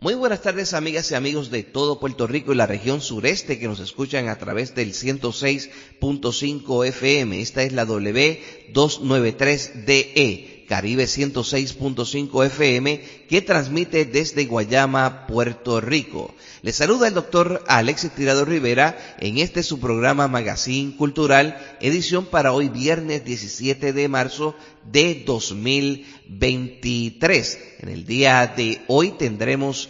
Muy buenas tardes, amigas y amigos de todo Puerto Rico y la región sureste que nos escuchan a través del 106.5 FM. Esta es la W293DE, Caribe 106.5 FM, que transmite desde Guayama, Puerto Rico. Les saluda el doctor Alexis Tirado Rivera en este su programa Magazine Cultural, edición para hoy viernes 17 de marzo de 2023. En el día de hoy tendremos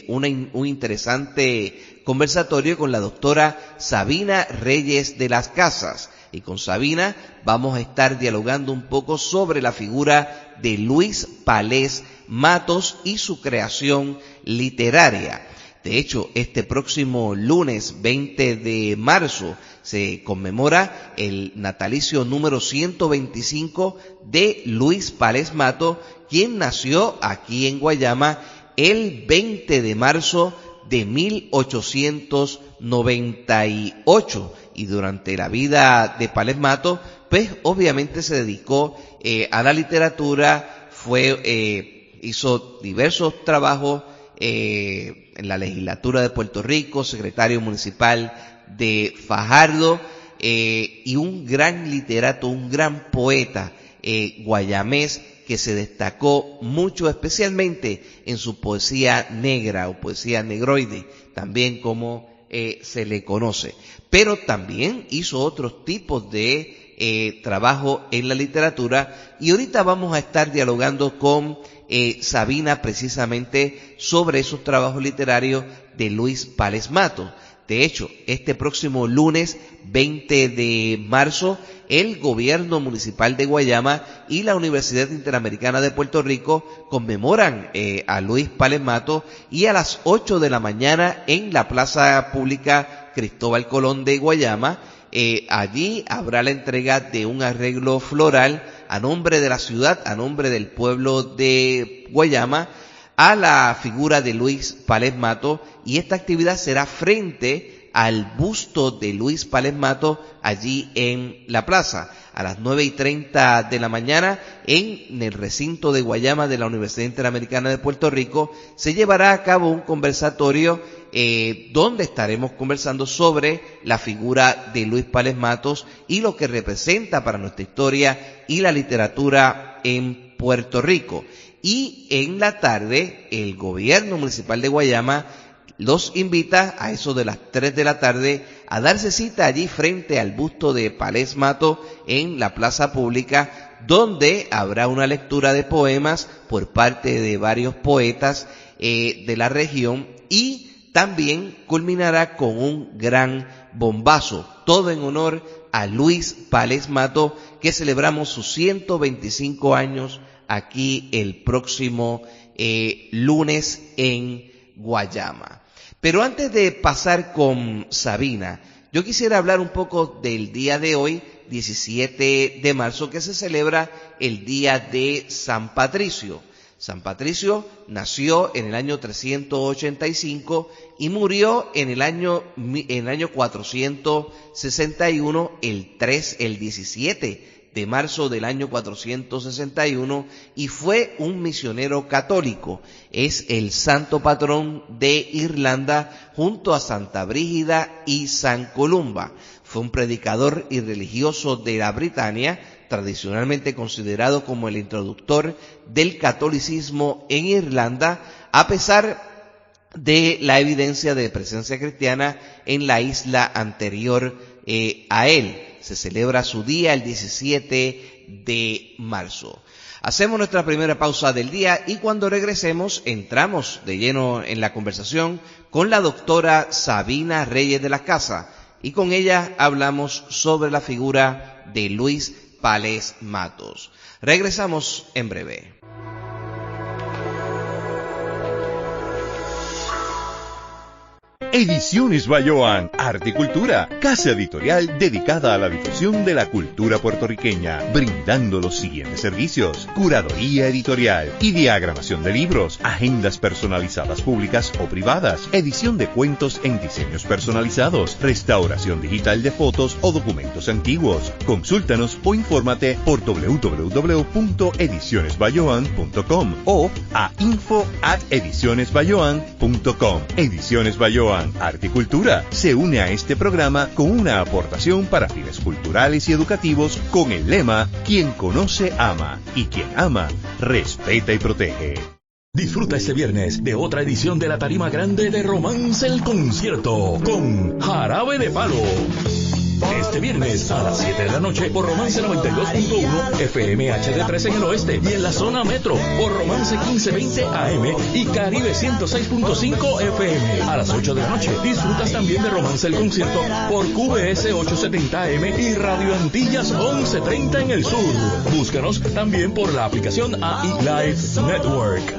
un interesante conversatorio con la doctora Sabina Reyes de las Casas. Y con Sabina vamos a estar dialogando un poco sobre la figura de Luis Palés Matos y su creación literaria. De hecho, este próximo lunes 20 de marzo se conmemora el natalicio número 125 de Luis Palés Matos, quien nació aquí en Guayama el 20 de marzo de 1898. Y durante la vida de Palés Matos, pues obviamente se dedicó a la literatura, hizo diversos trabajos en la legislatura de Puerto Rico, secretario municipal de Fajardo, y un gran literato, un gran poeta guayamés que se destacó mucho, especialmente en su poesía negra o poesía negroide, también como se le conoce. Pero también hizo otros tipos de trabajo en la literatura, y ahorita vamos a estar dialogando con Sabina precisamente sobre esos trabajos literarios de Luis Palés Matos. De hecho, este próximo lunes 20 de marzo, el gobierno municipal de Guayama y la Universidad Interamericana de Puerto Rico conmemoran a Luis Palés Matos, y a las 8 de la mañana en la Plaza Pública Cristóbal Colón de Guayama, allí habrá la entrega de un arreglo floral a nombre de la ciudad, a nombre del pueblo de Guayama, a la figura de Luis Palés Matos, y esta actividad será frente al busto de Luis Palés Matos allí en la plaza. A las 9:30 de la mañana, en el recinto de Guayama de la Universidad Interamericana de Puerto Rico, se llevará a cabo un conversatorio donde estaremos conversando sobre la figura de Luis Palés Matos y lo que representa para nuestra historia y la literatura en Puerto Rico. Y en la tarde, el gobierno municipal de Guayama los invita a eso de las 3 de la tarde a darse cita allí frente al busto de Palés Matos en la plaza pública, donde habrá una lectura de poemas por parte de varios poetas de la región, y también culminará con un gran bombazo, todo en honor a Luis Palés Matos, que celebramos sus 125 años aquí el próximo lunes en Guayama. Pero antes de pasar con Sabina, yo quisiera hablar un poco del día de hoy, 17 de marzo, que se celebra el Día de San Patricio. San Patricio nació en el año 385 y murió en el año 461, el 17 de marzo del año 461, y fue un misionero católico. Es el santo patrón de Irlanda junto a Santa Brígida y San Columba. Fue un predicador y religioso de la Britania, tradicionalmente considerado como el introductor del catolicismo en Irlanda, a pesar de la evidencia de presencia cristiana en la isla anterior a él. Se celebra su día el 17 de marzo. Hacemos nuestra primera pausa del día, y cuando regresemos entramos de lleno en la conversación con la doctora Sabina Reyes de las Casas, y con ella hablamos sobre la figura de Luis Palés Matos. Regresamos en breve. Ediciones Bayoán, Arte y Cultura, casa editorial dedicada a la difusión de la cultura puertorriqueña, brindando los siguientes servicios: curaduría editorial y diagramación de libros, agendas personalizadas públicas o privadas, edición de cuentos en diseños personalizados, restauración digital de fotos o documentos antiguos. Consúltanos o infórmate por www.edicionesbayoán.com o a info@edicionesbayoán.com. Ediciones Bayoán, Arte y Cultura se une a este programa con una aportación para fines culturales y educativos con el lema: quien conoce ama y quien ama respeta y protege. Disfruta este viernes de otra edición de la tarima grande de Romance el Concierto con Jarabe de Palo. Este viernes a las 7 de la noche por Romance 92.1 FM HD3 en el oeste y en la zona metro por Romance 1520 AM y Caribe 106.5 FM. A las 8 de la noche disfrutas también de Romance el Concierto por QBS 870 AM y Radio Antillas 1130 en el sur. Búscanos también por la aplicación AI Live Network.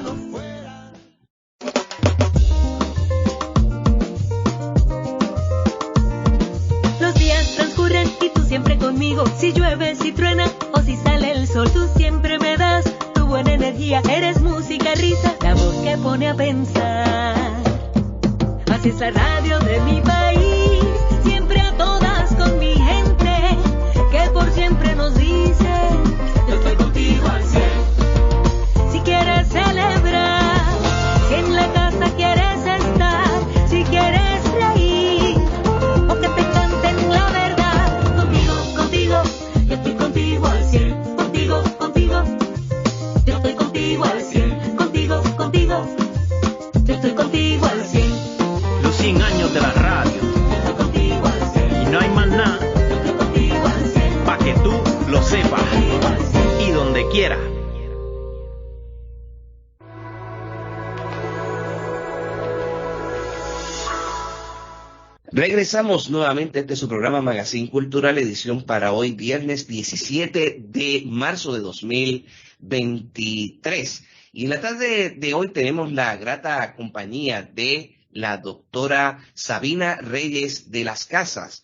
Siempre conmigo, si llueve, si truena o si sale el sol, tú siempre me das tu buena energía. Eres música, risa, la voz que pone a pensar. Así es la radio de mi país, siempre a todas con mi gente, que por siempre nos dice: yo estoy contigo al 100. Si quieres celebrar, si en la casa quieres estar, si quieres reír o que te canten la verdad, yo estoy contigo al 100, contigo, yo estoy contigo al 100, contigo, yo estoy contigo al 100. Los 100 años de la radio, yo estoy contigo al 100, y no hay más nada, yo estoy contigo al 100, pa' que tú lo sepas, y donde quiera. Regresamos nuevamente a este su programa Magazine Cultural, edición para hoy, viernes 17 de marzo de 2023. Y en la tarde de hoy tenemos la grata compañía de la doctora Sabina Reyes de las Casas.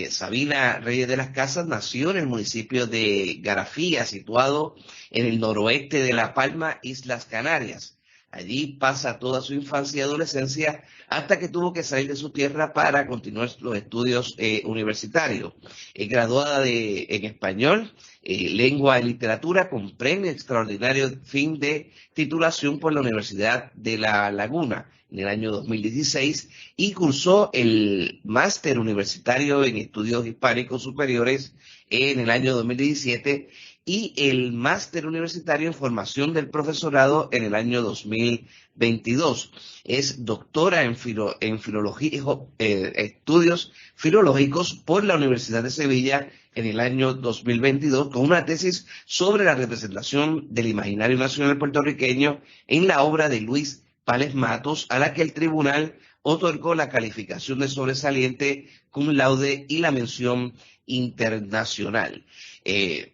Sabina Reyes de las Casas nació en el municipio de Garafía, situado en el noroeste de La Palma, Islas Canarias. Allí pasa toda su infancia y adolescencia hasta que tuvo que salir de su tierra para continuar los estudios universitarios. Es graduada en español, lengua y literatura con premio extraordinario fin de titulación por la Universidad de La Laguna en el año 2016 y cursó el máster universitario en estudios hispánicos superiores en el año 2017 y el máster universitario en formación del profesorado en el año 2022. Es doctora en filología, estudios filológicos por la Universidad de Sevilla en el año 2022, con una tesis sobre la representación del imaginario nacional puertorriqueño en la obra de Luis Pález Matos, a la que el tribunal otorgó la calificación de sobresaliente cum laude y la mención internacional.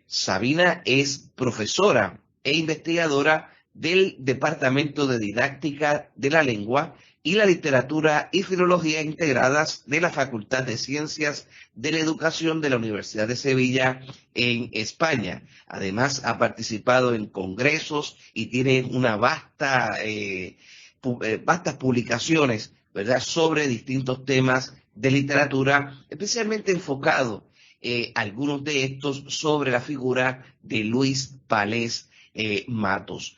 Sabina es profesora e investigadora del Departamento de Didáctica de la Lengua y la Literatura y Filología Integradas de la Facultad de Ciencias de la Educación de la Universidad de Sevilla en España. Además, ha participado en congresos y tiene una vastas publicaciones, ¿verdad?, sobre distintos temas de literatura, especialmente enfocado algunos de estos sobre la figura de Luis Pález Matos.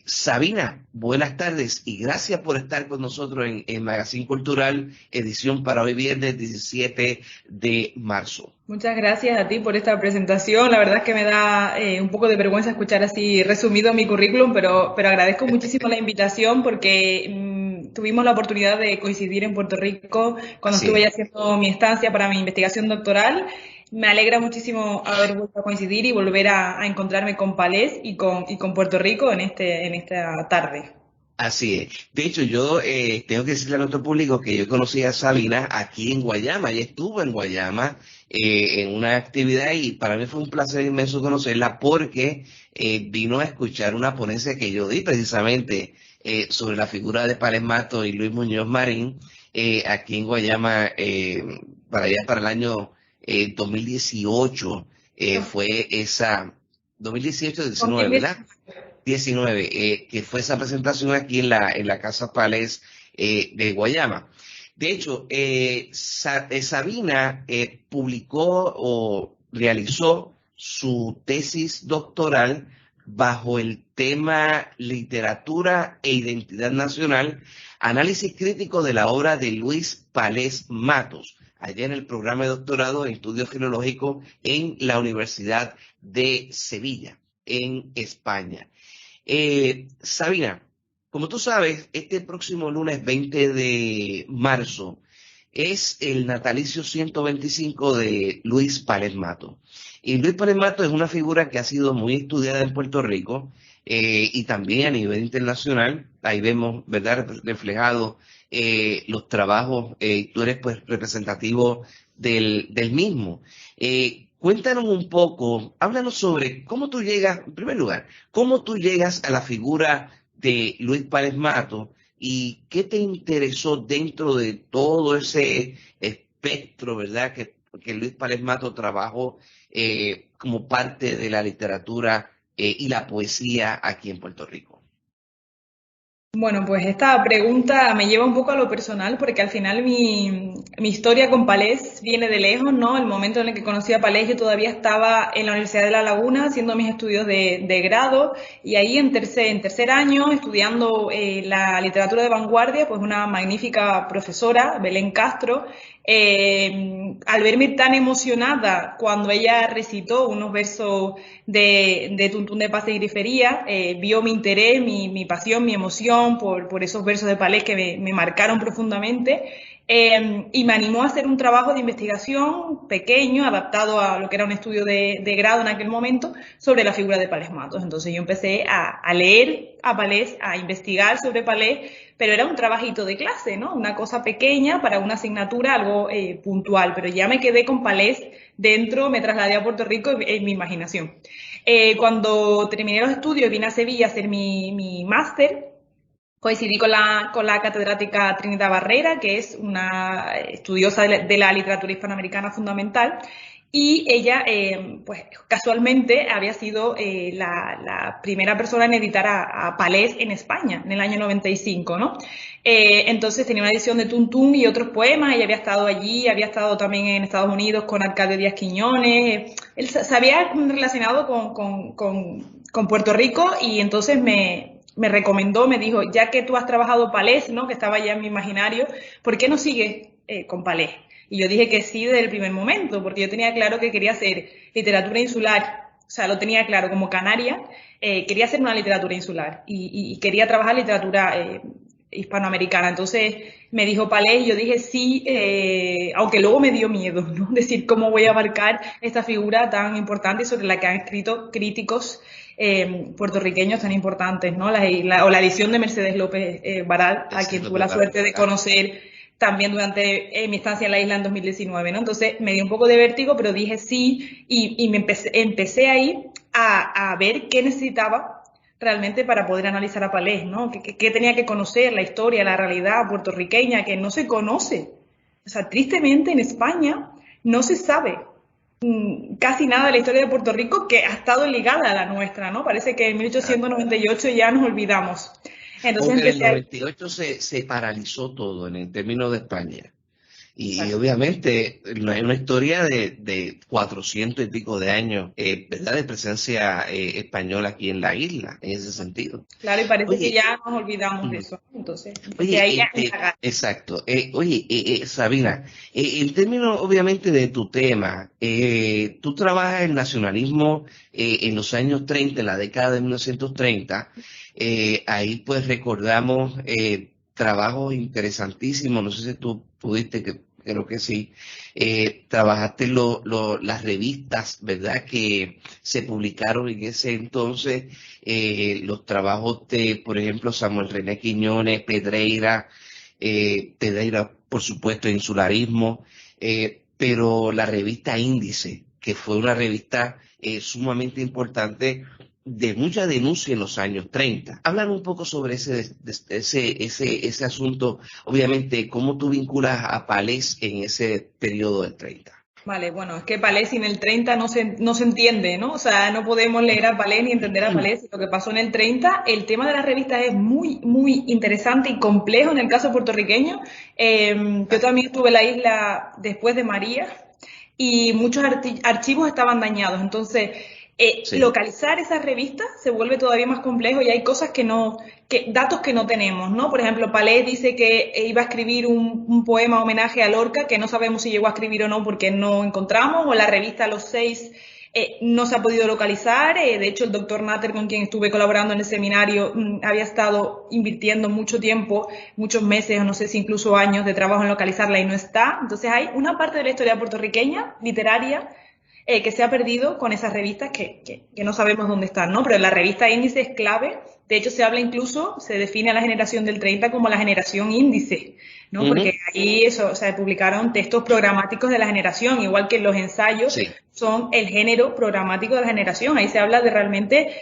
Sabina, buenas tardes y gracias por estar con nosotros en Magazine Cultural, edición para hoy viernes 17 de marzo. Muchas gracias a ti por esta presentación. La verdad es que me da un poco de vergüenza escuchar así resumido mi currículum, pero agradezco muchísimo la invitación porque tuvimos la oportunidad de coincidir en Puerto Rico cuando estuve ya haciendo mi estancia para mi investigación doctoral. Me alegra muchísimo haber vuelto a coincidir y volver a encontrarme con Pález y con Puerto Rico en esta tarde. Así es. De hecho, yo tengo que decirle a nuestro público que yo conocí a Sabina aquí en Guayama. Ella estuvo en Guayama en una actividad y para mí fue un placer inmenso conocerla porque vino a escuchar una ponencia que yo di precisamente sobre la figura de Pález Matos y Luis Muñoz Marín aquí en Guayama, para allá para el año 2018, fue esa, 2018-19, ¿verdad? 19, que fue esa presentación aquí en la Casa Palés de Guayama. De hecho, Sabina publicó o realizó su tesis doctoral bajo el tema Literatura e Identidad Nacional, análisis crítico de la obra de Luis Palés Matos, allá en el programa de doctorado en Estudios Filológicos en la Universidad de Sevilla, en España. Sabina, como tú sabes, este próximo lunes 20 de marzo es el natalicio 125 de Luis Palés Matos. Y Luis Palés Matos es una figura que ha sido muy estudiada en Puerto Rico y también a nivel internacional. Ahí vemos, ¿verdad?, reflejados los trabajos. Tú eres pues representativo del mismo. Cuéntanos un poco, háblanos sobre cómo tú llegas, en primer lugar, cómo tú llegas a la figura de Luis Palés Matos y qué te interesó dentro de todo ese espectro, ¿verdad?, que Luis Palés Matos trabajó como parte de la literatura y la poesía aquí en Puerto Rico. Bueno, pues esta pregunta me lleva un poco a lo personal porque al final mi historia con Palés viene de lejos, ¿no? El momento en el que conocí a Palés yo todavía estaba en la Universidad de La Laguna haciendo mis estudios de grado y ahí en tercer año estudiando la literatura de vanguardia, pues una magnífica profesora, Belén Castro, al verme tan emocionada cuando ella recitó unos versos de Tuntún de Paz y Grifería, vio mi interés, mi pasión, mi emoción por esos versos de Palés que me marcaron profundamente y me animó a hacer un trabajo de investigación pequeño, adaptado a lo que era un estudio de grado en aquel momento, sobre la figura de Palés Matos. Entonces yo empecé a leer a Palés, a investigar sobre Palés, pero era un trabajito de clase, ¿no? Una cosa pequeña para una asignatura, algo puntual, pero ya me quedé con Palés dentro, me trasladé a Puerto Rico en mi imaginación. Cuando terminé los estudios vine a Sevilla a hacer mi máster. Coincidí con la catedrática Trinidad Barrera, que es una estudiosa de la literatura hispanoamericana fundamental, y ella, pues casualmente, había sido la primera persona en editar a Palés en España, en el año 95, ¿no? Entonces tenía una edición de Tuntún y otros poemas, ella había estado allí, había estado también en Estados Unidos con Arcadio Díaz Quiñones, él se había relacionado con Puerto Rico y entonces me recomendó, me dijo, ya que tú has trabajado Palés, ¿no?, que estaba ya en mi imaginario, ¿por qué no sigues con Palés? Y yo dije que sí desde el primer momento, porque yo tenía claro que quería hacer literatura insular, o sea, lo tenía claro, como canaria, quería hacer una literatura insular y quería trabajar literatura hispanoamericana. Entonces me dijo Palés y yo dije sí, aunque luego me dio miedo, ¿no?, decir cómo voy a abarcar esta figura tan importante sobre la que han escrito críticos puertorriqueños tan importantes, ¿no? La edición de Mercedes López Baral, a quien tuve la suerte de conocer también durante mi estancia en la isla en 2019, ¿no? Entonces me dio un poco de vértigo, pero dije sí y me empecé ahí a ver qué necesitaba realmente para poder analizar a Palés, ¿no? ¿Qué tenía que conocer? La historia, la realidad puertorriqueña, que no se conoce. O sea, tristemente en España no se sabe casi nada de la historia de Puerto Rico que ha estado ligada a la nuestra, ¿no? Parece que en 1898 ya nos olvidamos. Entonces porque en el 98 se paralizó todo en el término de España. Y obviamente no hay una historia de 400 y pico de años, ¿verdad?, de presencia española aquí en la isla, en ese sentido. Claro, y parece que ya nos olvidamos de eso. Entonces, oye, exacto. Sabina, en términos obviamente de tu tema, tú trabajas el nacionalismo en los años 30, en la década de 1930. Ahí pues recordamos trabajos interesantísimos, no sé si tú pudiste, creo que sí, trabajaste las revistas, ¿verdad?, que se publicaron en ese entonces, los trabajos de, por ejemplo, Samuel René Quiñones, Pedreira, por supuesto, Insularismo, pero la revista Índice, que fue una revista sumamente importante de mucha denuncia en los años 30. Háblame un poco sobre ese asunto, obviamente, cómo tú vinculas a Palés en ese periodo del 30. Vale, bueno, es que Palés sin el 30 no se entiende, ¿no? O sea, no podemos leer a Palés ni entender a Palés. Lo que pasó en el 30, el tema de las revistas es muy, muy interesante y complejo en el caso puertorriqueño. Yo también estuve en la isla después de María y muchos archivos estaban dañados. Entonces, Sí. localizar esas revistas se vuelve todavía más complejo y hay cosas datos que no tenemos, ¿no? Por ejemplo, Palés dice que iba a escribir un poema homenaje a Lorca, que no sabemos si llegó a escribir o no porque no encontramos, o la revista Los Seis no se ha podido localizar. De hecho, el doctor Natter, con quien estuve colaborando en el seminario, había estado invirtiendo mucho tiempo, muchos meses, o no sé si incluso años de trabajo en localizarla y no está. Entonces hay una parte de la historia puertorriqueña, literaria, que se ha perdido con esas revistas que no sabemos dónde están, ¿no? Pero la revista Índice es clave. De hecho, se define a la generación del 30 como la generación índice, ¿no? Porque ahí se publicaron textos programáticos de la generación, igual que los ensayos son el género programático de la generación. Ahí se habla de realmente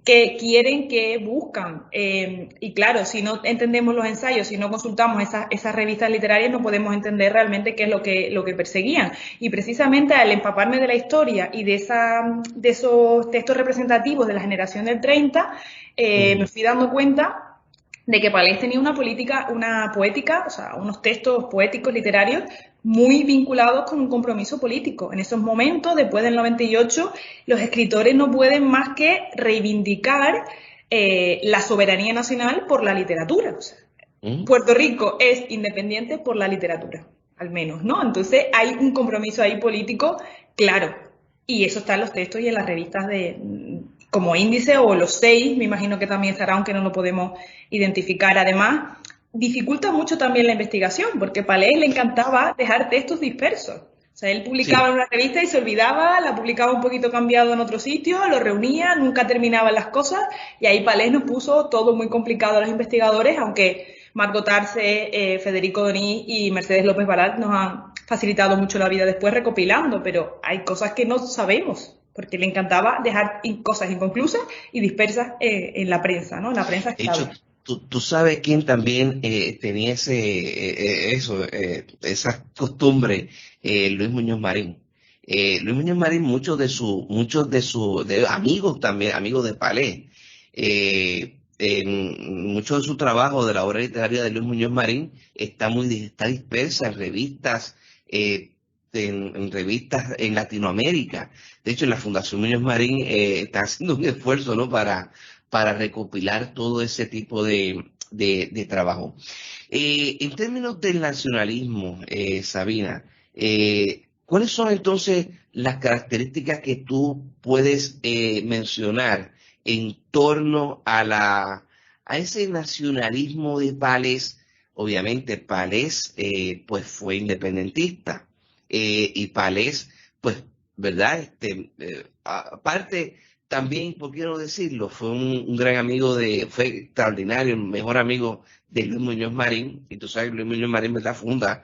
qué quieren, qué buscan. Y claro, si no entendemos los ensayos, si no consultamos esas revistas literarias, no podemos entender realmente qué es lo que perseguían. Y precisamente al empaparme de la historia y de esos textos representativos de la generación del 30, me fui dando cuenta de que Palés tenía una poética, o sea, unos textos poéticos literarios muy vinculados con un compromiso político. En esos momentos, después del 98, los escritores no pueden más que reivindicar la soberanía nacional por la literatura. O sea, Puerto Rico es independiente por la literatura, al menos, ¿no? Entonces hay un compromiso ahí político claro. Y eso está en los textos y en las revistas como Índice o Los Seis, me imagino que también estará, aunque no lo podemos identificar. Además, dificulta mucho también la investigación, porque a Palés le encantaba dejar textos dispersos. O sea, él publicaba en una revista y se olvidaba, la publicaba un poquito cambiado en otro sitio, lo reunía, nunca terminaban las cosas, y ahí Palés nos puso todo muy complicado a los investigadores, aunque Margot Arce, Federico Donís y Mercedes López Barat nos han facilitado mucho la vida después recopilando, pero hay cosas que no sabemos, porque le encantaba dejar cosas inconclusas y dispersas en la prensa, ¿no? En la prensa De hecho, tú sabes quién también tenía esa costumbre, Luis Muñoz Marín. Luis Muñoz Marín, muchos de sus amigos también, amigos de Palés, mucho de su trabajo, de la obra literaria de Luis Muñoz Marín, está dispersa en revistas, en revistas en Latinoamérica. De hecho, la Fundación Muñoz Marín está haciendo un esfuerzo, ¿no?, para recopilar todo ese tipo de trabajo. En términos del nacionalismo, Sabina, ¿cuáles son entonces las características que tú puedes mencionar en torno a ese nacionalismo de Palés? Obviamente Palés pues fue independentista y Palés pues, ¿verdad? Aparte también, por qué no decirlo, fue un gran amigo fue extraordinario, el mejor amigo de Luis Muñoz Marín. Y tú sabes, Luis Muñoz Marín, ¿verdad?, funda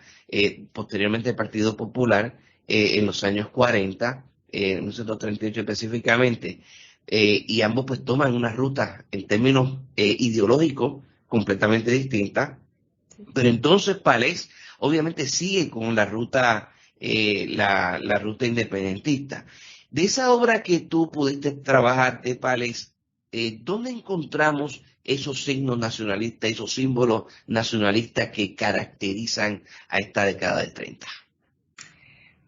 posteriormente el Partido Popular en los años 40, en 1938 específicamente. Y ambos pues toman una ruta en términos ideológicos completamente distinta, pero entonces Palés obviamente sigue con la ruta independentista. De esa obra que tú pudiste trabajar de Palés, ¿dónde encontramos esos signos nacionalistas, esos símbolos nacionalistas que caracterizan a esta década del 30?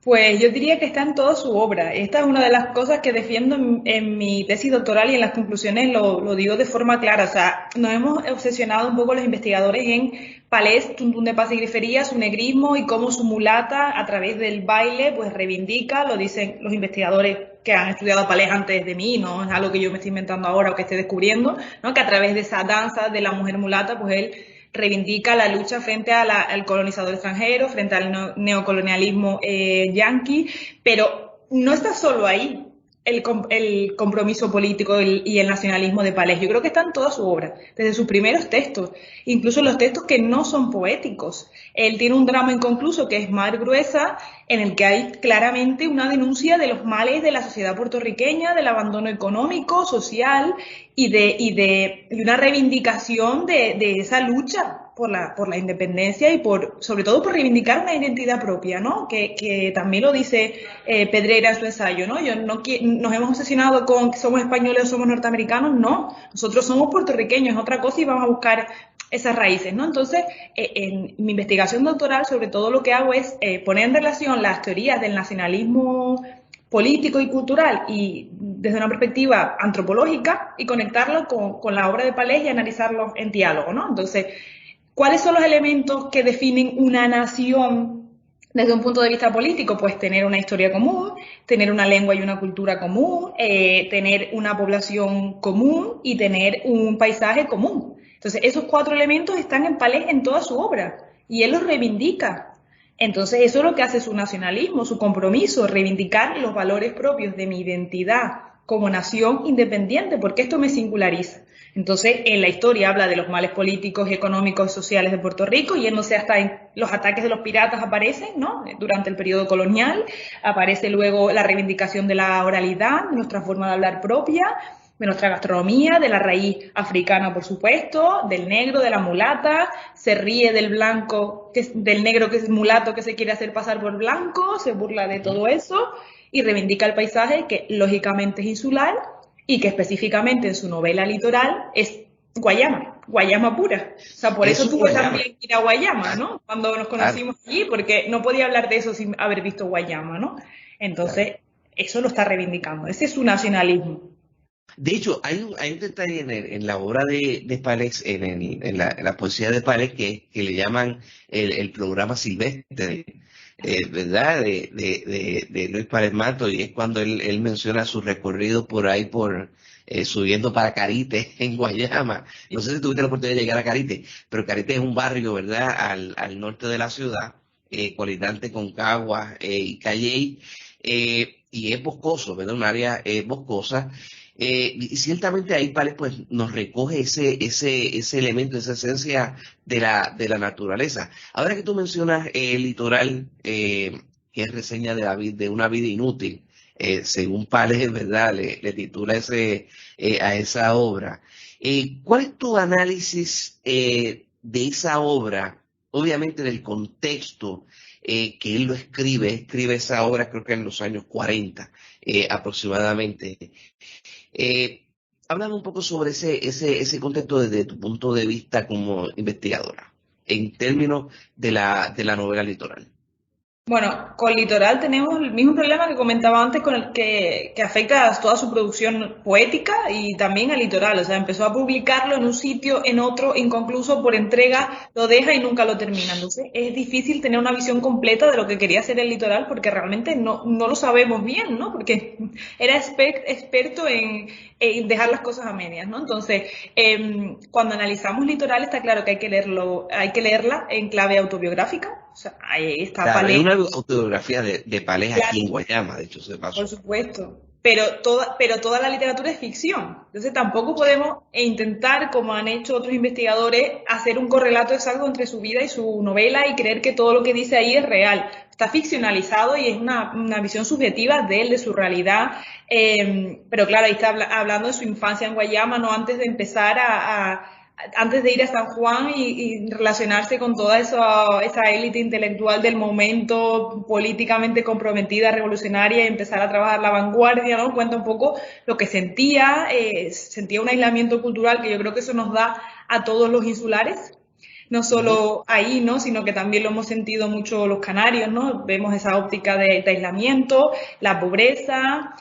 Pues yo diría que está en toda su obra. Esta es una de las cosas que defiendo en mi tesis doctoral y en las conclusiones lo digo de forma clara. O sea, nos hemos obsesionado un poco los investigadores en Palés, Tuntún de Paz y Grifería, su negrismo y cómo su mulata a través del baile pues reivindica, lo dicen los investigadores que han estudiado a Palés antes de mí, no es algo que yo me estoy inventando ahora o que esté descubriendo, ¿no? Que a través de esa danza de la mujer mulata pues él reivindica la lucha frente al colonizador extranjero, frente al neocolonialismo yanqui, pero no está solo ahí. el compromiso político y el nacionalismo de Palés. Yo creo que está en toda su obra, desde sus primeros textos, incluso los textos que no son poéticos. Él tiene un drama inconcluso que es Mar Gruesa, en el que hay claramente una denuncia de los males de la sociedad puertorriqueña, del abandono económico, social y una reivindicación de esa lucha por la independencia y sobre todo por reivindicar una identidad propia, ¿no? Que también lo dice Pedrera en su ensayo, ¿no? Nos hemos obsesionado con que somos españoles o somos norteamericanos, no, nosotros somos puertorriqueños, es otra cosa y vamos a buscar esas raíces, ¿no? Entonces, en mi investigación doctoral, sobre todo lo que hago es poner en relación las teorías del nacionalismo político y cultural y desde una perspectiva antropológica y conectarlo con la obra de Palés y analizarlo en diálogo, ¿no? Entonces, ¿cuáles son los elementos que definen una nación desde un punto de vista político? Pues tener una historia común, tener una lengua y una cultura común, tener una población común y tener un paisaje común. Entonces, esos 4 elementos están en Palés en toda su obra y él los reivindica. Entonces, eso es lo que hace su nacionalismo, su compromiso, reivindicar los valores propios de mi identidad como nación independiente, porque esto me singulariza. Entonces, en la historia habla de los males políticos, económicos y sociales de Puerto Rico, y no sé, hasta en los ataques de los piratas aparecen, ¿no? Durante el periodo colonial, aparece luego la reivindicación de la oralidad, de nuestra forma de hablar propia, de nuestra gastronomía, de la raíz africana, por supuesto, del negro, de la mulata, se ríe del blanco, del negro que es mulato que se quiere hacer pasar por blanco, se burla de todo eso y reivindica el paisaje que lógicamente es insular y que específicamente en su novela Litoral es Guayama pura. O sea, por eso tuve también que ir a Guayama, ¿no? Cuando nos conocimos allí, porque no podía hablar de eso sin haber visto Guayama, ¿no? Entonces, eso lo está reivindicando, ese es su nacionalismo. De hecho, hay un detalle en la obra de Palés, en la poesía de Palés, que le llaman el programa silvestre, ¿verdad? De Luis Palés Mato, y es cuando él menciona su recorrido por ahí, subiendo para Carite, en Guayama. No sé si tuviste la oportunidad de llegar a Carite, pero Carite es un barrio, ¿verdad?, al norte de la ciudad, colindante con Caguas y Calley, y es boscoso, ¿verdad? Un área boscosa. Y ciertamente ahí Palés pues nos recoge ese elemento, esa esencia de la naturaleza. Ahora que tú mencionas el Litoral, que es reseña de una vida inútil, según Palés, ¿verdad? Le titula a esa obra. ¿Cuál es tu análisis de esa obra? Obviamente del contexto que él lo escribe esa obra creo que en los años 40 aproximadamente. Háblame un poco sobre ese contexto desde tu punto de vista como investigadora, en términos de la novela Litoral. Bueno, con Litoral tenemos el mismo problema que comentaba antes, con el que afecta a toda su producción poética y también a Litoral. O sea, empezó a publicarlo en un sitio, en otro, inconcluso por entrega, lo deja y nunca lo termina. Entonces, es difícil tener una visión completa de lo que quería hacer el Litoral porque realmente no lo sabemos bien, ¿no? Porque era experto en dejar las cosas a medias, ¿no? Entonces, cuando analizamos Litoral está claro que hay que leerla en clave autobiográfica. O sea, ahí está Palés. Hay una autobiografía de Palés aquí en Guayama, de hecho, se pasó. Por supuesto. Pero toda la literatura es ficción. Entonces tampoco podemos intentar, como han hecho otros investigadores, hacer un correlato exacto entre su vida y su novela y creer que todo lo que dice ahí es real. Está ficcionalizado y es una visión subjetiva de él, de su realidad. Pero claro, ahí está hablando de su infancia en Guayama, no antes de empezar antes de ir a San Juan y relacionarse con toda esa élite intelectual del momento, políticamente comprometida, revolucionaria, y empezar a trabajar la vanguardia, ¿no? Cuenta un poco lo que sentía un aislamiento cultural que yo creo que eso nos da a todos los insulares, no solo ahí, ¿no? Sino que también lo hemos sentido mucho los canarios, ¿no? Vemos esa óptica de aislamiento, la pobreza,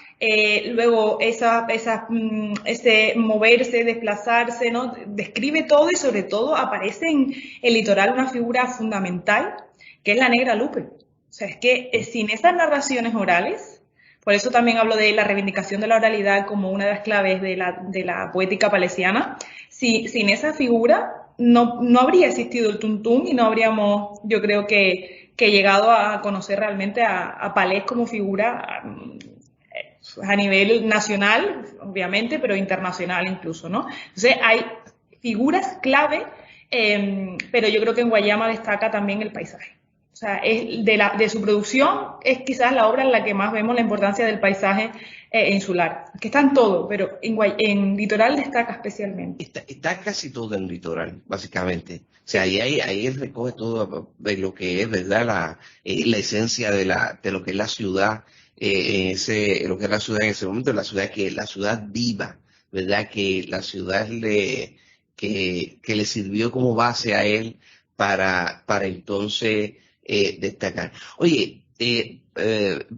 luego ese moverse, desplazarse, ¿no? Describe todo y sobre todo aparece en el Litoral una figura fundamental que es la Negra Lupe. O sea, es que sin esas narraciones orales, por eso también hablo de la reivindicación de la oralidad como una de las claves de la poética palesiana, sin esa figura no habría existido el tuntún y no habríamos, yo creo que llegado a conocer realmente a Palés como figura a nivel nacional, obviamente, pero internacional incluso, ¿no? Entonces hay figuras clave, pero yo creo que en Guayama destaca también el paisaje. O sea, es de su producción es quizás la obra en la que más vemos la importancia del paisaje insular, que está en todo, pero en Litoral destaca especialmente. Está casi todo en Litoral, básicamente. O sea, ahí él recoge todo de lo que es, ¿verdad? La esencia de lo que es la ciudad, lo que es la ciudad en ese momento, la ciudad viva, ¿verdad? Que la ciudad que le sirvió como base a él para entonces destacar. Oye,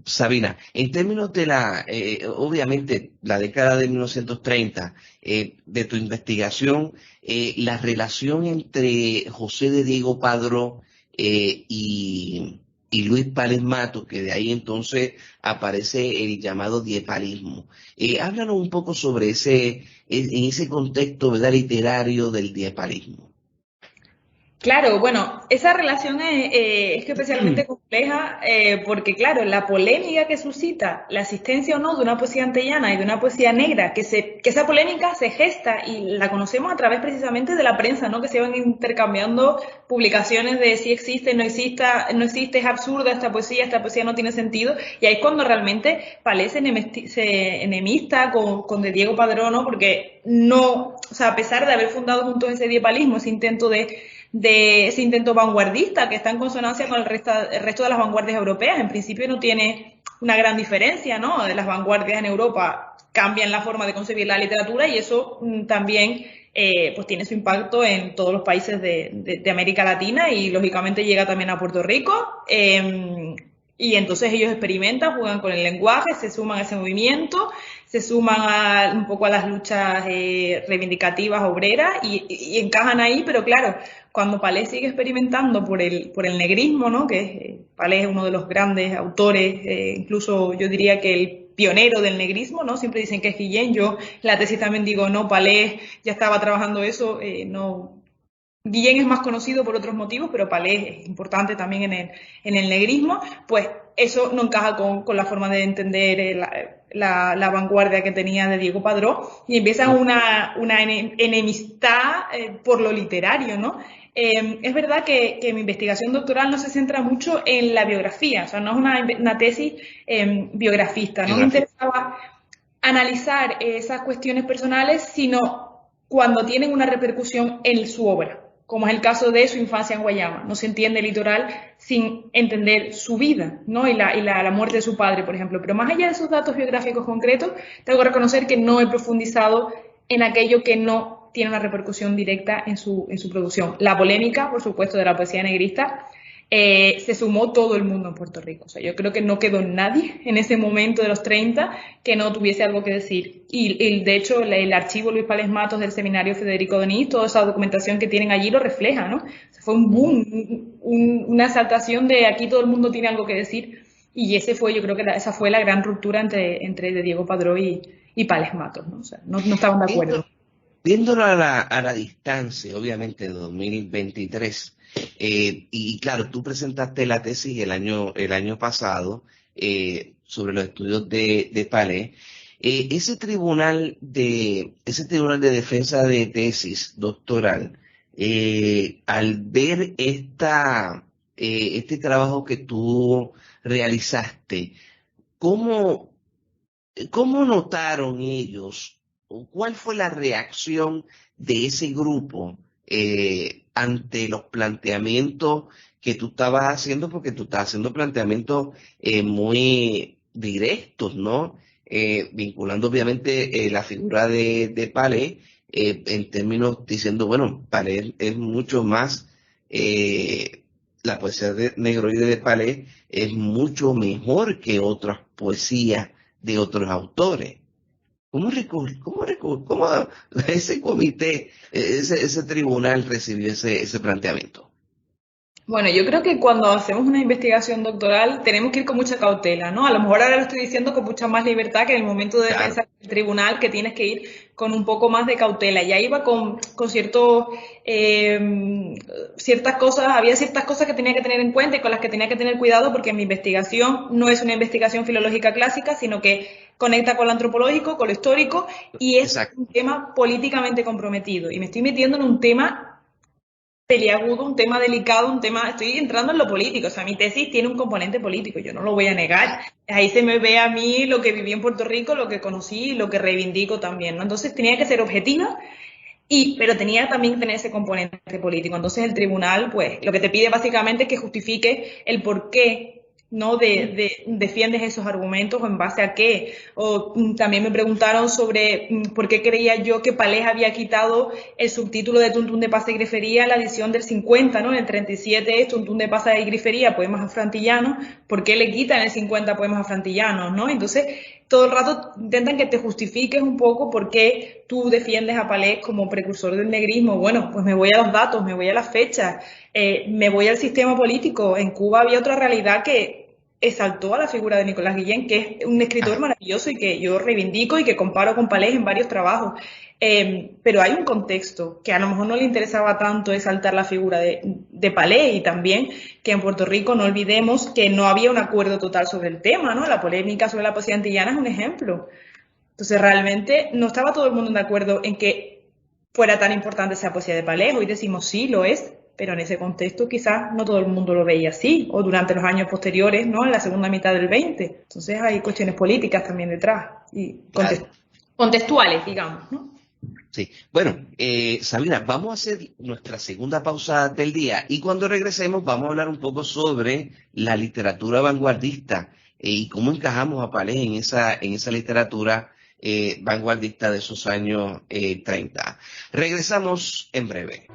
Sabina, en términos de obviamente, la década de 1930, de tu investigación, la relación entre José de Diego Padró y Luis Pález Matos, que de ahí entonces aparece el llamado diepalismo. Háblanos un poco sobre en ese contexto, ¿verdad?, literario del diepalismo. Claro, bueno, esa relación es especialmente compleja porque, claro, la polémica que suscita la existencia o no de una poesía antillana y de una poesía negra, que esa polémica se gesta y la conocemos a través precisamente de la prensa, ¿no? Que se van intercambiando publicaciones de si existe, no existe, es absurda esta poesía no tiene sentido, y ahí es cuando realmente Palés se enemista con de Diego Padró, ¿no? Porque no, o sea, a pesar de haber fundado juntos ese diepalismo, ese intento vanguardista que está en consonancia con el resto de las vanguardias europeas. En principio no tiene una gran diferencia, ¿no? De las vanguardias en Europa cambian la forma de concebir la literatura y eso también pues tiene su impacto en todos los países de América Latina y lógicamente llega también a Puerto Rico. Y entonces ellos experimentan, juegan con el lenguaje, se suman a ese movimiento, se suman un poco a las luchas reivindicativas obreras y encajan ahí, pero claro, cuando Palés sigue experimentando por el negrismo, ¿no? Que Palés es uno de los grandes autores, incluso yo diría que el pionero del negrismo, ¿no? Siempre dicen que es Guillén, yo en la tesis también digo, no, Palés ya estaba trabajando eso, no. Guillén es más conocido por otros motivos, pero Palés es importante también en el negrismo, pues eso no encaja con la forma de entender la vanguardia que tenía de Diego Padró y empieza una enemistad por lo literario, ¿no? Es verdad que mi investigación doctoral no se centra mucho en la biografía, o sea, no es una tesis biografista, no me interesaba analizar esas cuestiones personales, sino cuando tienen una repercusión en su obra, como es el caso de su infancia en Guayama. No se entiende el Litoral sin entender su vida, ¿no? Y la muerte de su padre, por ejemplo. Pero más allá de esos datos biográficos concretos, tengo que reconocer que no he profundizado en aquello que no tiene una repercusión directa en su producción. La polémica, por supuesto, de la poesía negrista, se sumó todo el mundo en Puerto Rico. O sea, yo creo que no quedó nadie en ese momento de los 30 que no tuviese algo que decir. Y de hecho, el archivo Luis Pález Matos del Seminario Federico Donís, toda esa documentación que tienen allí lo refleja, ¿no? O sea, fue un boom, una exaltación de aquí todo el mundo tiene algo que decir. Y yo creo que esa fue la gran ruptura entre de Diego Padró y Pález Matos, ¿no? O sea, no estaban de acuerdo. Viéndolo a la distancia, obviamente, de 2023, y claro, tú presentaste la tesis el año pasado sobre los estudios de Palés. Ese tribunal de defensa de tesis doctoral, al ver este trabajo que tú realizaste, ¿cómo notaron ellos? ¿Cuál fue la reacción de ese grupo ante los planteamientos que tú estabas haciendo? Porque tú estabas haciendo planteamientos muy directos, ¿no? Vinculando obviamente la figura de Palés en términos diciendo, bueno, Palés es mucho más, la poesía negroide de Palés es mucho mejor que otras poesías de otros autores. ¿Cómo ese comité, ese tribunal recibió ese planteamiento? Bueno, yo creo que cuando hacemos una investigación doctoral tenemos que ir con mucha cautela, ¿no? A lo mejor ahora lo estoy diciendo con mucha más libertad que en el momento de defensa del tribunal, que tienes que ir con un poco más de cautela. Ya iba con ciertas cosas, había ciertas cosas que tenía que tener en cuenta y con las que tenía que tener cuidado porque mi investigación no es una investigación filológica clásica, sino que conecta con lo antropológico, con lo histórico, y es Exacto. un tema políticamente comprometido. Y me estoy metiendo en un tema peliagudo, un tema delicado, estoy entrando en lo político, o sea, mi tesis tiene un componente político, yo no lo voy a negar. Ahí se me ve a mí lo que viví en Puerto Rico, lo que conocí y lo que reivindico también, ¿no? Entonces tenía que ser objetiva, pero tenía también que tener ese componente político. Entonces el tribunal, pues, lo que te pide básicamente es que justifique el por qué no defiendes esos argumentos o en base a qué. O también me preguntaron sobre por qué creía yo que Palés había quitado el subtítulo de Tuntún de Pasa y Grifería en la edición del 50, ¿no? En el 37 es Tuntún de Pasa y Grifería, poemas afrantillanos. ¿Por qué le quitan el 50 poemas afrantillanos, no? Entonces, todo el rato intentan que te justifiques un poco por qué tú defiendes a Palés como precursor del negrismo. Bueno, pues me voy a los datos, me voy a las fechas, me voy al sistema político. En Cuba había otra realidad que exaltó a la figura de Nicolás Guillén, que es un escritor maravilloso y que yo reivindico y que comparo con Palés en varios trabajos. Pero hay un contexto que a lo mejor no le interesaba tanto exaltar la figura de Palés, y también que en Puerto Rico no olvidemos que no había un acuerdo total sobre el tema, ¿no? La polémica sobre la poesía antillana es un ejemplo. Entonces realmente no estaba todo el mundo de acuerdo en que fuera tan importante esa poesía de Palés. Hoy decimos sí, lo es, pero en ese contexto quizás no todo el mundo lo veía así, o durante los años posteriores, ¿no? En la segunda mitad del 20. Entonces hay cuestiones políticas también detrás, y contextuales, digamos, ¿no? Sí. Bueno, Sabina, vamos a hacer nuestra segunda pausa del día, y cuando regresemos vamos a hablar un poco sobre la literatura vanguardista y cómo encajamos a Palés en esa literatura vanguardista de esos años 30. Regresamos en breve.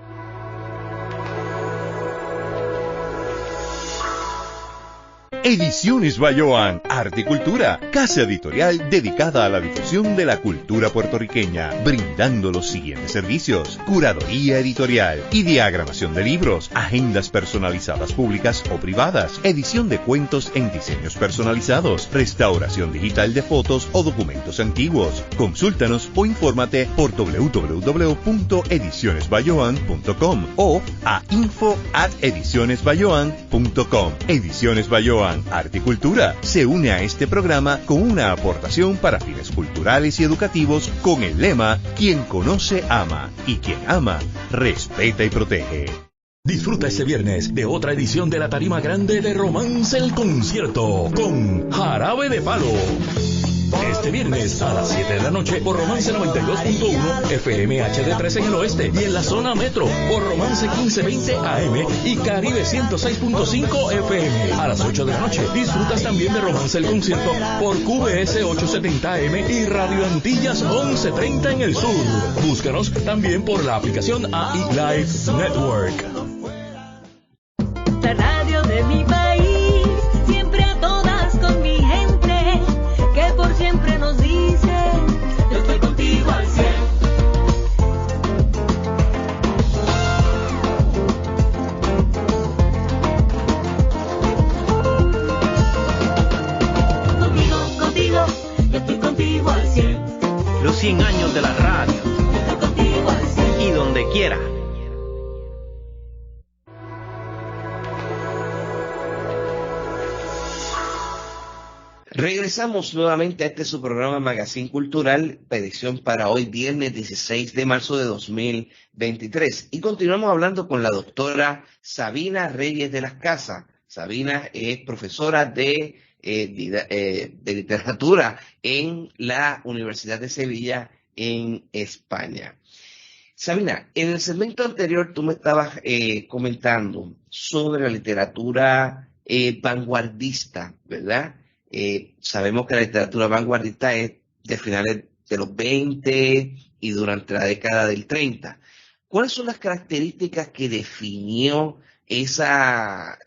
Ediciones Bayoán, Arte y Cultura, casa editorial dedicada a la difusión de la cultura puertorriqueña, brindando los siguientes servicios: curaduría editorial y diagramación de libros, agendas personalizadas públicas o privadas, edición de cuentos en diseños personalizados, restauración digital de fotos o documentos antiguos. Consúltanos o infórmate por www.edicionesbayoán.com o a info@edicionesbayoán.com. Ediciones Bayoán, Arte y Cultura se une a este programa con una aportación para fines culturales y educativos con el lema: quien conoce ama, y quien ama respeta y protege. Disfruta este viernes de otra edición de la tarima grande de Romance el Concierto con Jarabe de Palo. Este viernes a las 7 de la noche por Romance 92.1 FM HD3 en el oeste y en la zona metro por Romance 1520 AM y Caribe 106.5 FM. A las 8 de la noche disfrutas también de Romance el Concierto por QBS 870 AM y Radio Antillas 1130 en el sur. Búscanos también por la aplicación AI Live Network. La radio de mi país, siempre a todas con mi gente, que por siempre nos dice, yo estoy contigo al 100. Contigo, yo estoy contigo al 100. Los 100 años de la radio. Yo estoy contigo al 100. Y donde quiera. Regresamos nuevamente a su programa Magazine Cultural, edición para hoy, viernes 16 de marzo de 2023. Y continuamos hablando con la doctora Sabina Reyes de las Casas. Sabina es profesora de literatura en la Universidad de Sevilla, en España. Sabina, en el segmento anterior tú me estabas comentando sobre la literatura vanguardista, ¿verdad? Sabemos que la literatura vanguardista es de finales de los 20 y durante la década del 30. ¿Cuáles son las características que definió esa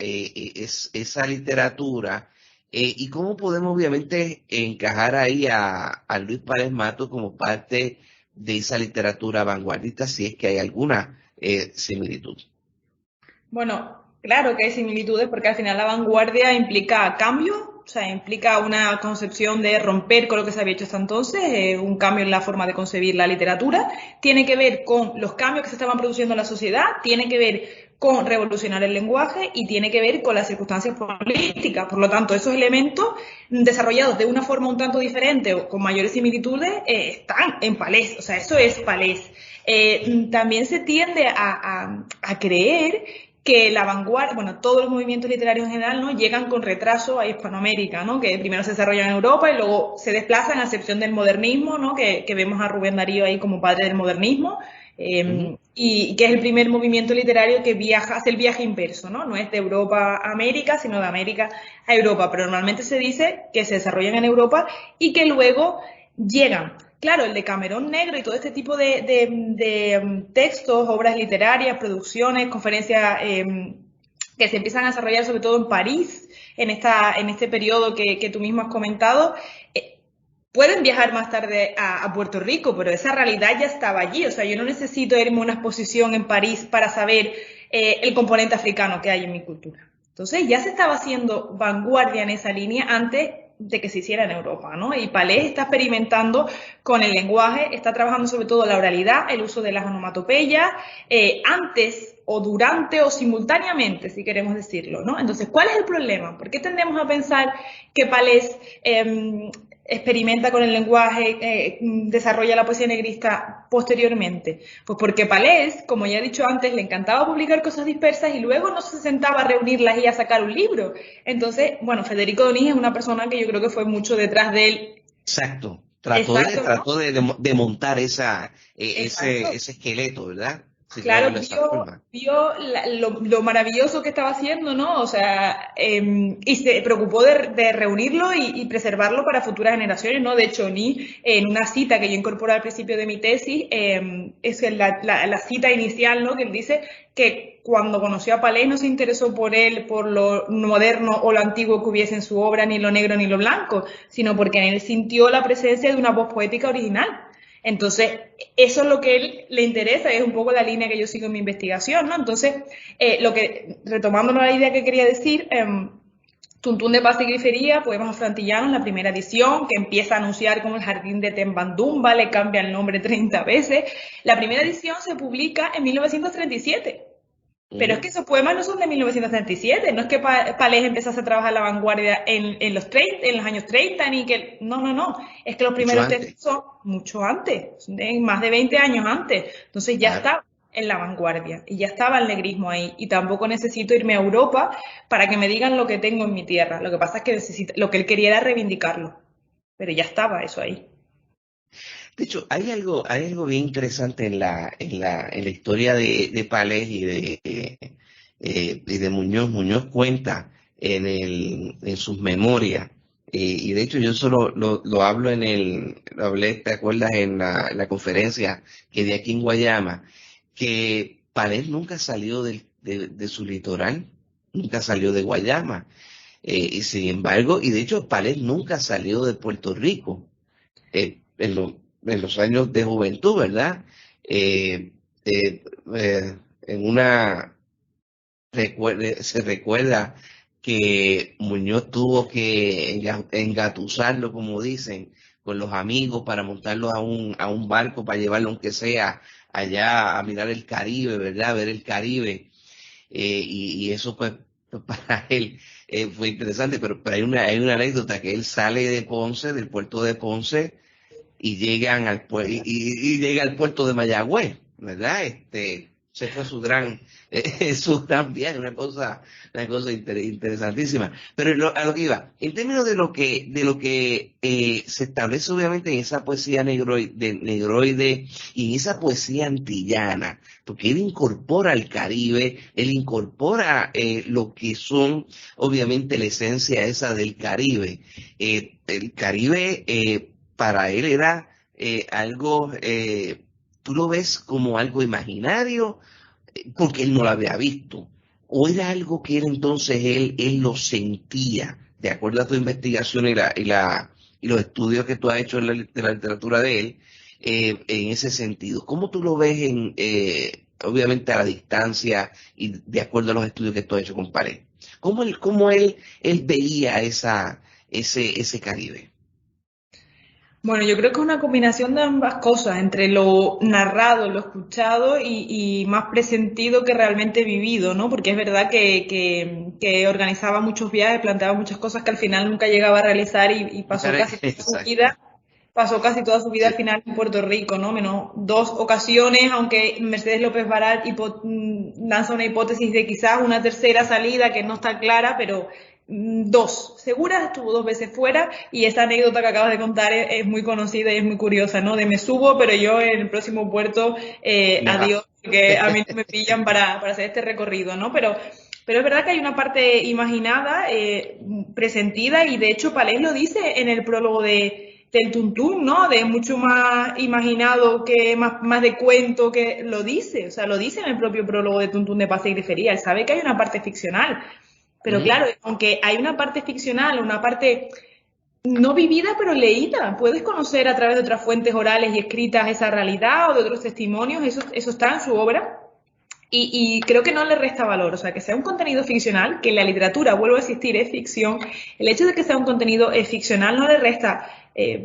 literatura? Y cómo podemos obviamente encajar ahí a Luis Palés Matos como parte de esa literatura vanguardista, si es que hay alguna similitud? Bueno, claro que hay similitudes, porque al final la vanguardia implica cambio, sea, implica una concepción de romper con lo que se había hecho hasta entonces, un cambio en la forma de concebir la literatura, tiene que ver con los cambios que se estaban produciendo en la sociedad, tiene que ver con revolucionar el lenguaje y tiene que ver con las circunstancias políticas. Por lo tanto, esos elementos desarrollados de una forma un tanto diferente o con mayores similitudes están en Palés, o sea, eso es Palés. También se tiende a creer que la vanguardia, bueno, todos los movimientos literarios en general, ¿no?, llegan con retraso a Hispanoamérica, ¿no?, que primero se desarrollan en Europa y luego se desplazan, a excepción del modernismo, ¿no?, que vemos a Rubén Darío ahí como padre del modernismo, y que es el primer movimiento literario que hace el viaje inverso, ¿no? No es de Europa a América, sino de América a Europa, pero normalmente se dice que se desarrollan en Europa y que luego llegan. Claro, el Decamerón Negro y todo este tipo de textos, obras literarias, producciones, conferencias que se empiezan a desarrollar sobre todo en París, en este periodo que tú mismo has comentado, pueden viajar más tarde a Puerto Rico, pero esa realidad ya estaba allí. O sea, yo no necesito irme a una exposición en París para saber el componente africano que hay en mi cultura. Entonces ya se estaba haciendo vanguardia en esa línea antes de que se hiciera en Europa, ¿no? Y Palés está experimentando con el lenguaje, está trabajando sobre todo la oralidad, el uso de las onomatopeyas, antes o durante o simultáneamente, si queremos decirlo, ¿no? Entonces, ¿cuál es el problema? ¿Por qué tendemos a pensar que Palés experimenta con el lenguaje, desarrolla la poesía negrista posteriormente? Pues porque Palés, como ya he dicho antes, le encantaba publicar cosas dispersas y luego no se sentaba a reunirlas y a sacar un libro. Entonces, bueno, Federico Donís es una persona que yo creo que fue mucho detrás de él. Exacto. Trató de montar ese esqueleto, ¿verdad? Sí, claro, vio lo maravilloso que estaba haciendo, ¿no? O sea, y se preocupó de reunirlo y preservarlo para futuras generaciones, ¿no? De hecho, en una cita que yo incorporé al principio de mi tesis, es la cita inicial, ¿no?, que él dice que cuando conoció a Palés no se interesó por él, por lo moderno o lo antiguo que hubiese en su obra, ni lo negro ni lo blanco, sino porque en él sintió la presencia de una voz poética original. Entonces, eso es lo que a él le interesa, es un poco la línea que yo sigo en mi investigación, ¿no? Entonces, retomando la idea que quería decir, Tuntún de Paz y Grifería, Poemas afrantillanos, la primera edición, que empieza a anunciar como el Jardín de Tembandumba, le cambia el nombre 30 veces. La primera edición se publica en 1937. Pero es que esos poemas no son de 1937, no es que Palés empezase a trabajar la vanguardia en los años 30, ni que... No, es que los primeros textos son mucho antes, más de 20 años antes. Entonces ya estaba en la vanguardia y ya estaba el negrismo ahí. Y tampoco necesito irme a Europa para que me digan lo que tengo en mi tierra. Lo que pasa es que lo que él quería era reivindicarlo, pero ya estaba eso ahí. De hecho, hay algo bien interesante en la historia de Palés y de Muñoz. Muñoz cuenta en sus memorias, y de hecho yo solo lo hablo lo hablé, ¿te acuerdas? En la conferencia que di aquí en Guayama, que Palés nunca salió de su litoral, nunca salió de Guayama, y sin embargo, y de hecho Palés nunca salió de Puerto Rico, en los años de juventud, ¿verdad? Se recuerda que Muñoz tuvo que engatusarlo, como dicen, con los amigos para montarlo a un barco, para llevarlo aunque sea allá a mirar el Caribe, ¿verdad? A ver el Caribe. Y eso pues para él fue interesante, pero hay una anécdota que él sale de Ponce, del puerto de Ponce, y llegan y llega al puerto de Mayagüez, ¿verdad? Se fue su gran viaje, una cosa interesantísima. Pero a lo que iba, en términos de lo que se establece obviamente en esa poesía negroide y en esa poesía antillana, porque él incorpora al Caribe, él incorpora lo que son obviamente la esencia esa del Caribe. El Caribe para él era algo, tú lo ves como algo imaginario, porque él no lo había visto, o era algo que él lo sentía, de acuerdo a tu investigación y los estudios que tú has hecho de la literatura de él, en ese sentido. ¿Cómo tú lo ves obviamente a la distancia y de acuerdo a los estudios que tú has hecho con Palés? ¿Cómo él veía esa ese Caribe? Bueno, yo creo que es una combinación de ambas cosas, entre lo narrado, lo escuchado y más presentido que realmente vivido, ¿no? Porque es verdad que organizaba muchos viajes, planteaba muchas cosas que al final nunca llegaba a realizar y pasó casi toda su vida al Sí. final en Puerto Rico, ¿no? Menos 2 ocasiones, aunque Mercedes López Barat lanza una hipótesis de quizás una tercera salida que no está clara, pero 2 seguras, estuvo 2 veces fuera, y esa anécdota que acabas de contar es muy conocida y es muy curiosa, ¿no? De me subo, pero yo en el próximo puerto, Me adiós, bajo. porque a mí no me pillan para hacer este recorrido, ¿no? Pero es verdad que hay una parte imaginada, presentida, y de hecho Palés lo dice en el prólogo del Tuntún, ¿no? De mucho más imaginado, que más de cuento, que lo dice, o sea, lo dice en el propio prólogo de Tuntún de Paz y Grifería. Él sabe que hay una parte ficcional, pero claro, aunque hay una parte ficcional, una parte no vivida, pero leída, puedes conocer a través de otras fuentes orales y escritas esa realidad o de otros testimonios, eso está en su obra. Y creo que no le resta valor, o sea, que sea un contenido ficcional, que en la literatura, vuelvo a existir, es ficción. El hecho de que sea un contenido ficcional no le resta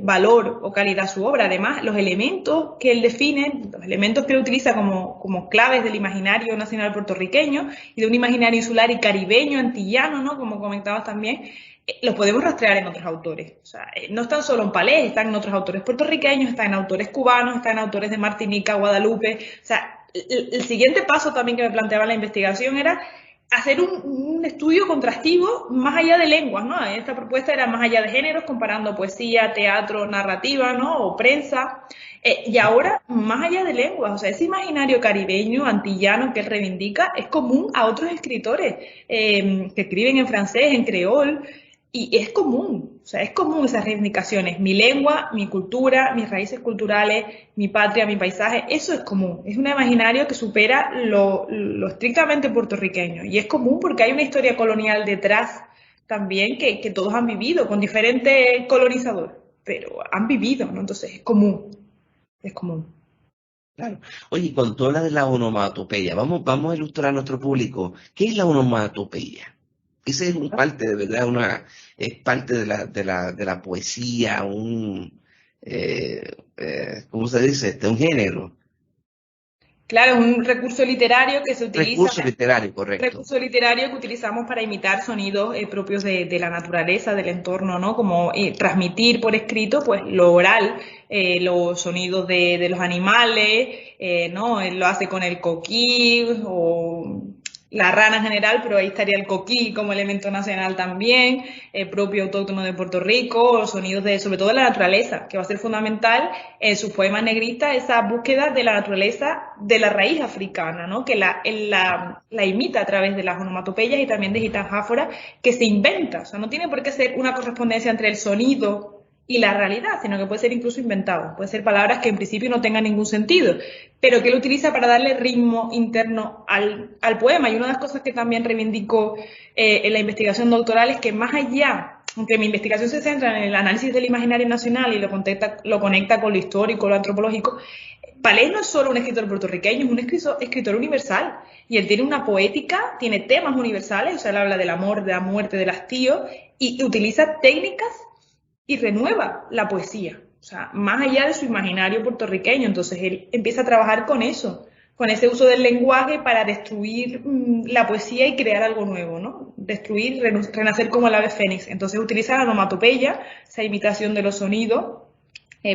valor o calidad a su obra. Además, los elementos que él define, los elementos que él utiliza como claves del imaginario nacional puertorriqueño y de un imaginario insular y caribeño, antillano, ¿no? Como comentabas también, los podemos rastrear en otros autores. O sea, no están solo en Palés, están en otros autores puertorriqueños, están en autores cubanos, están en autores de Martinica, Guadalupe. O sea, el siguiente paso también que me planteaba la investigación era hacer un estudio contrastivo más allá de lenguas, ¿no? Esta propuesta era más allá de géneros, comparando poesía, teatro, narrativa, ¿no? O prensa. Y ahora, más allá de lenguas, o sea, ese imaginario caribeño, antillano que él reivindica, es común a otros escritores que escriben en francés, en creol, y es común, o sea, es común esas reivindicaciones. Mi lengua, mi cultura, mis raíces culturales, mi patria, mi paisaje, eso es común. Es un imaginario que supera lo estrictamente puertorriqueño. Y es común porque hay una historia colonial detrás también que todos han vivido con diferentes colonizadores, pero han vivido, ¿no? Entonces es común, es común. Claro. Oye, cuando tú hablas de la onomatopeya, vamos a ilustrar a nuestro público. ¿Qué es la onomatopeya? Esa es parte, de verdad, es parte de la poesía, ¿cómo se dice? Un género. Claro, es un recurso literario que se utiliza. Recurso literario, correcto. Recurso literario que utilizamos para imitar sonidos propios de la naturaleza, del entorno, ¿no? Como transmitir por escrito, pues, lo oral, los sonidos de los animales, ¿no? Él lo hace con el coquí o la rana en general, pero ahí estaría el coquí como elemento nacional también, propio autóctono de Puerto Rico, los sonidos sobre todo de la naturaleza, que va a ser fundamental en sus poemas negristas, esa búsqueda de la naturaleza, de la raíz africana, ¿no? Que la imita a través de las onomatopeyas y también de gitanjáfora, que se inventa. O sea, no tiene por qué ser una correspondencia entre el sonido y la realidad, sino que puede ser incluso inventado. Puede ser palabras que en principio no tengan ningún sentido, pero que él utiliza para darle ritmo interno al poema. Y una de las cosas que también reivindico en la investigación doctoral es que más allá, aunque mi investigación se centra en el análisis del imaginario nacional y lo conecta con lo histórico, lo antropológico, Palés no es solo un escritor puertorriqueño, es un escritor universal. Y él tiene una poética, tiene temas universales, o sea, él habla del amor, de la muerte, del hastío, y utiliza técnicas y renueva la poesía, o sea, más allá de su imaginario puertorriqueño. Entonces él empieza a trabajar con eso, con ese uso del lenguaje para destruir la poesía y crear algo nuevo, ¿no? Destruir, renacer como el ave fénix. Entonces utiliza la onomatopeya, esa imitación de los sonidos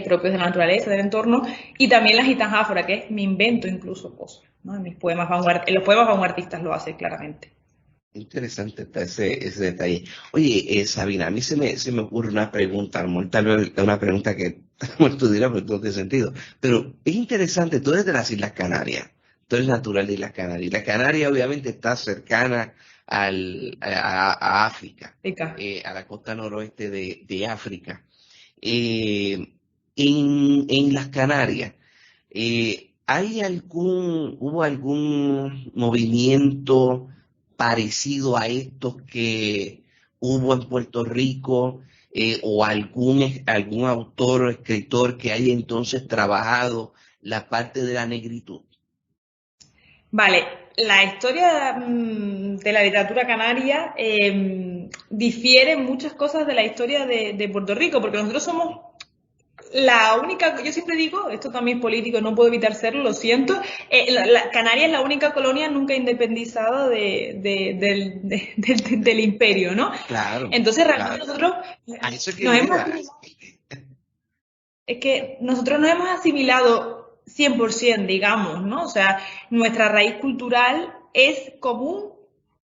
propios de la naturaleza, del entorno, y también la gitanjáfora, que es mi invento incluso cosas, ¿no? En los poemas vanguardistas lo hace claramente. Interesante está ese detalle. Oye, Sabina, a mí se me ocurre una pregunta, a lo mejor tal vez una pregunta que tú dirás, pero no tiene sentido. Pero es interesante, tú eres de las Islas Canarias, tú eres natural de Islas Canarias. Y la Canaria obviamente está cercana a África, a la costa noroeste de África. En las Canarias, ¿hubo algún movimiento parecido a estos que hubo en Puerto Rico, o algún autor o escritor que haya entonces trabajado la parte de la negritud? Vale, la historia de la literatura canaria difiere en muchas cosas de la historia de Puerto Rico, porque nosotros somos la única, yo siempre digo, esto también es político, no puedo evitar serlo, lo siento, Canarias es la única colonia nunca independizada del imperio, ¿no? Claro. Entonces realmente nosotros es que nosotros nos hemos asimilado 100%, digamos, ¿no? O sea, nuestra raíz cultural es común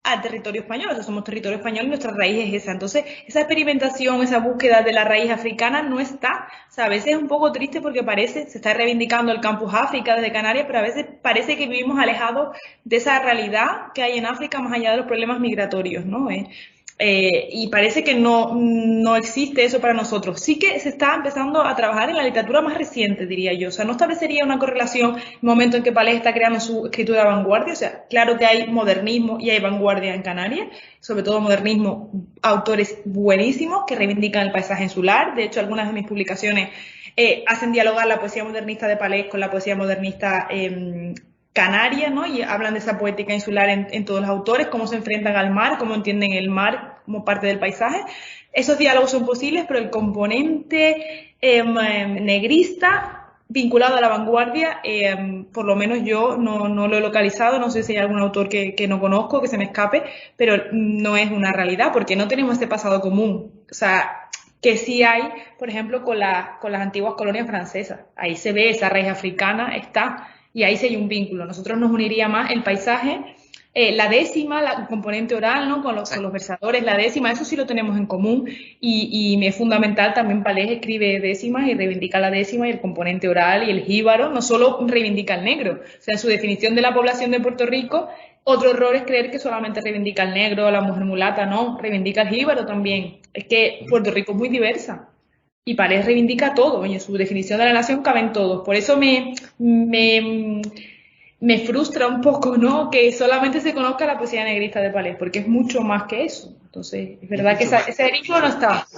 al territorio español, o sea, somos territorio español y nuestra raíz es esa. Entonces, esa experimentación, esa búsqueda de la raíz africana no está. O sea, a veces es un poco triste porque parece, se está reivindicando el Campus África desde Canarias, pero a veces parece que vivimos alejados de esa realidad que hay en África más allá de los problemas migratorios, ¿no? Y parece que no existe eso para nosotros. Sí que se está empezando a trabajar en la literatura más reciente, diría yo. O sea, no establecería una correlación en el momento en que Palés está creando su escritura de vanguardia. O sea, claro que hay modernismo y hay vanguardia en Canarias, sobre todo modernismo, autores buenísimos que reivindican el paisaje insular. De hecho, algunas de mis publicaciones hacen dialogar la poesía modernista de Palés con la poesía modernista canaria, ¿no? Y hablan de esa poética insular en todos los autores, cómo se enfrentan al mar, cómo entienden el mar como parte del paisaje. Esos diálogos son posibles, pero el componente negrista vinculado a la vanguardia, por lo menos yo no lo he localizado, no sé si hay algún autor que no conozco, que se me escape, pero no es una realidad, porque no tenemos este pasado común. O sea, que sí hay, por ejemplo, con las antiguas colonias francesas. Ahí se ve esa raíz africana, está. Y ahí sí hay un vínculo. Nosotros nos uniría más el paisaje, la décima, el componente oral, ¿no? Con los versadores, la décima, eso sí lo tenemos en común. Y me es fundamental también, Palés escribe décimas y reivindica la décima y el componente oral y el jíbaro, no solo reivindica el negro. O sea, en su definición de la población de Puerto Rico, otro error es creer que solamente reivindica el negro, la mujer mulata, no, reivindica el jíbaro también. Es que Puerto Rico es muy diversa. Y Palés reivindica todo, en su definición de la nación caben todos. Por eso me frustra un poco, ¿no? Que solamente se conozca la poesía negrista de Palés, porque es mucho más que eso. Entonces, es verdad que ese ritmo no está.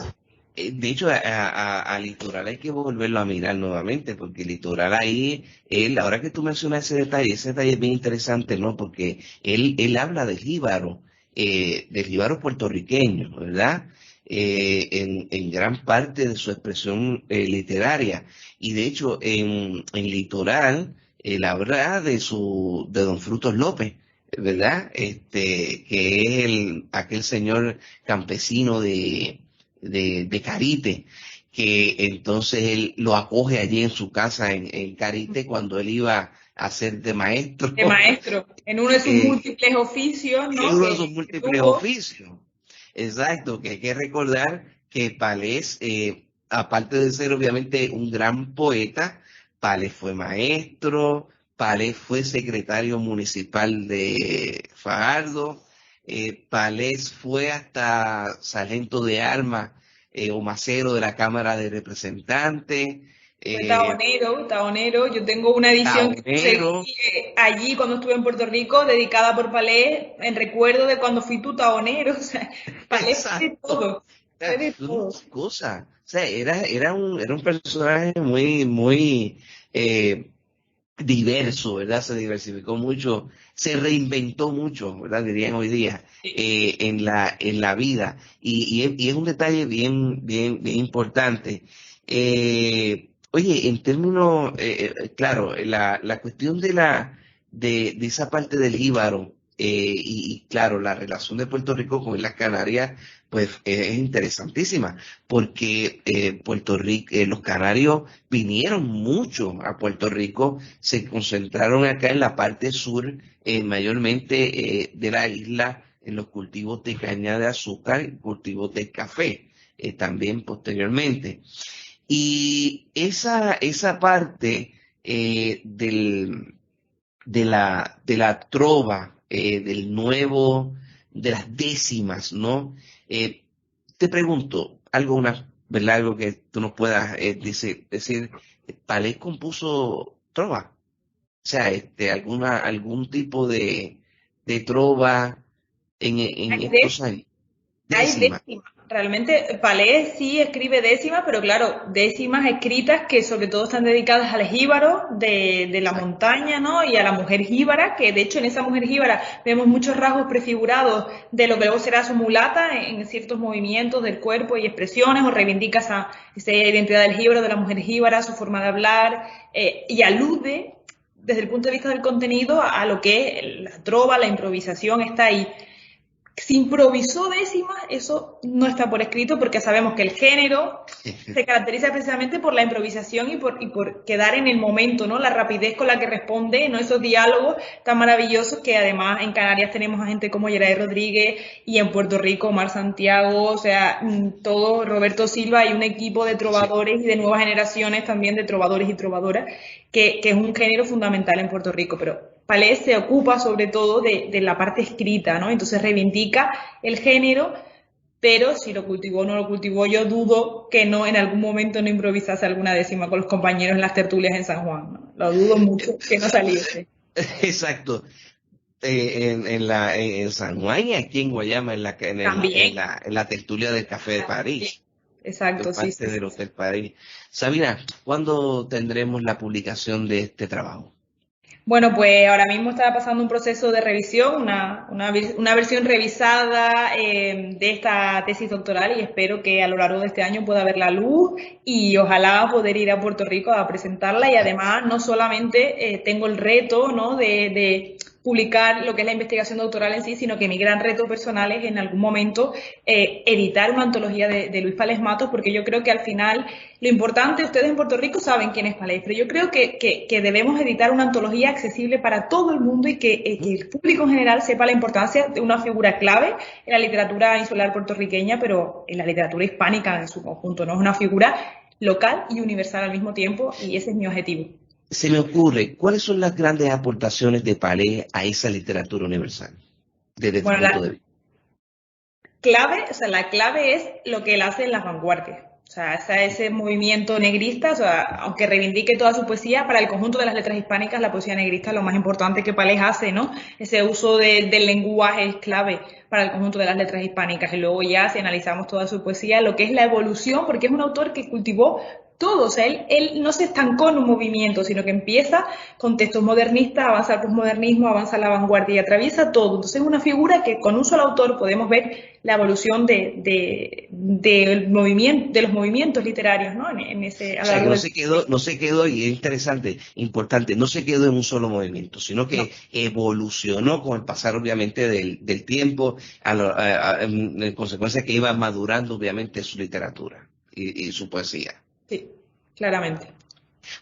De hecho, a Litoral hay que volverlo a mirar nuevamente, porque Litoral ahí, ahora que tú mencionas ese detalle es bien interesante, ¿no? Porque él habla del jíbaro puertorriqueño, ¿verdad? En gran parte de su expresión literaria. Y de hecho, en Litoral, él habla de Don Frutos López, ¿verdad? Que es aquel señor campesino de Carite, que entonces él lo acoge allí en su casa en Carite cuando él iba a ser de maestro. De maestro, en uno de sus múltiples oficios, ¿no? En uno de sus múltiples oficios. Exacto, que hay que recordar que Palés, aparte de ser obviamente un gran poeta, Palés fue maestro, Palés fue secretario municipal de Fajardo, Palés fue hasta sargento de armas o macero de la Cámara de Representantes. Taonero. Yo tengo una edición allí cuando estuve en Puerto Rico, dedicada por Palés, en recuerdo de cuando fui tu taonero. O sea, Palés de todo. Cosa. O sea, era un personaje muy diverso, ¿verdad? Se diversificó mucho, se reinventó mucho, ¿verdad? Dirían hoy día, en la vida. Y es un detalle bien importante. Oye, en términos, claro, la cuestión de esa parte del jíbaro, y claro, la relación de Puerto Rico con las Canarias, pues es interesantísima, porque los canarios vinieron mucho a Puerto Rico, se concentraron acá en la parte sur, mayormente de la isla, en los cultivos de caña de azúcar y cultivos de café, también posteriormente. Y esa parte de la trova, de las décimas, ¿no? Te pregunto, ¿verdad? Algo que tú nos puedas decir, ¿Palés compuso trova? O sea, algún tipo de trova en estos años. realmente Palés sí escribe décimas, pero claro, décimas escritas que sobre todo están dedicadas al jíbaro de la montaña, ¿no? Y a la mujer jíbara, que de hecho en esa mujer jíbara vemos muchos rasgos prefigurados de lo que luego será su mulata en ciertos movimientos del cuerpo y expresiones, o reivindica esa identidad del jíbaro, de la mujer jíbara, su forma de hablar, y alude desde el punto de vista del contenido a lo que es la trova, la improvisación, está ahí. Si improvisó décimas, eso no está por escrito, porque sabemos que el género se caracteriza precisamente por la improvisación y por quedar en el momento, ¿no? La rapidez con la que responde, ¿no? Esos diálogos tan maravillosos que además en Canarias tenemos a gente como Yeray Rodríguez y en Puerto Rico Omar Santiago, o sea, todo Roberto Silva y un equipo de trovadores y de nuevas generaciones también de trovadores y trovadoras, que es un género fundamental en Puerto Rico, pero Palés se ocupa sobre todo de la parte escrita, ¿no? Entonces reivindica el género, pero si lo cultivó o no lo cultivó, yo dudo que no en algún momento no improvisase alguna décima con los compañeros en las tertulias en San Juan, ¿no? Lo dudo mucho que no saliese. Exacto. En San Juan y aquí en Guayama, en la tertulia del Café de París. Exacto, de parte del Hotel París. Sabina, ¿cuándo tendremos la publicación de este trabajo? Bueno, pues ahora mismo está pasando un proceso de revisión, una versión revisada de esta tesis doctoral, y espero que a lo largo de este año pueda ver la luz y ojalá poder ir a Puerto Rico a presentarla. Y además no solamente tengo el reto, ¿no?, de publicar lo que es la investigación doctoral en sí, sino que mi gran reto personal es en algún momento editar una antología de Luis Palés Matos, porque yo creo que al final lo importante, ustedes en Puerto Rico saben quién es Palés, pero yo creo que debemos editar una antología accesible para todo el mundo y que el público en general sepa la importancia de una figura clave en la literatura insular puertorriqueña, pero en la literatura hispánica en su conjunto, ¿no? Es una figura local y universal al mismo tiempo, y ese es mi objetivo. Se me ocurre, ¿cuáles son las grandes aportaciones de Palés a esa literatura universal? Desde tu punto de vista. La clave es lo que él hace en las vanguardias. O sea, ese movimiento negrista, o sea, aunque reivindique toda su poesía, para el conjunto de las letras hispánicas, la poesía negrista es lo más importante que Palés hace, ¿no? Ese uso del lenguaje es clave para el conjunto de las letras hispánicas. Y luego ya, si analizamos toda su poesía, lo que es la evolución, porque es un autor que cultivó todo, o sea, él no se estancó en un movimiento, sino que empieza con textos modernistas, avanza al posmodernismo, avanza a la vanguardia y atraviesa todo. Entonces es una figura que con un solo autor podemos ver la evolución del movimiento, de los movimientos literarios, ¿no? En ese, o sea, que no se quedó, y es interesante, importante, no se quedó en un solo movimiento, sino que evolucionó con el pasar, obviamente, del tiempo, en consecuencia que iba madurando, obviamente, su literatura y su poesía. Sí, claramente.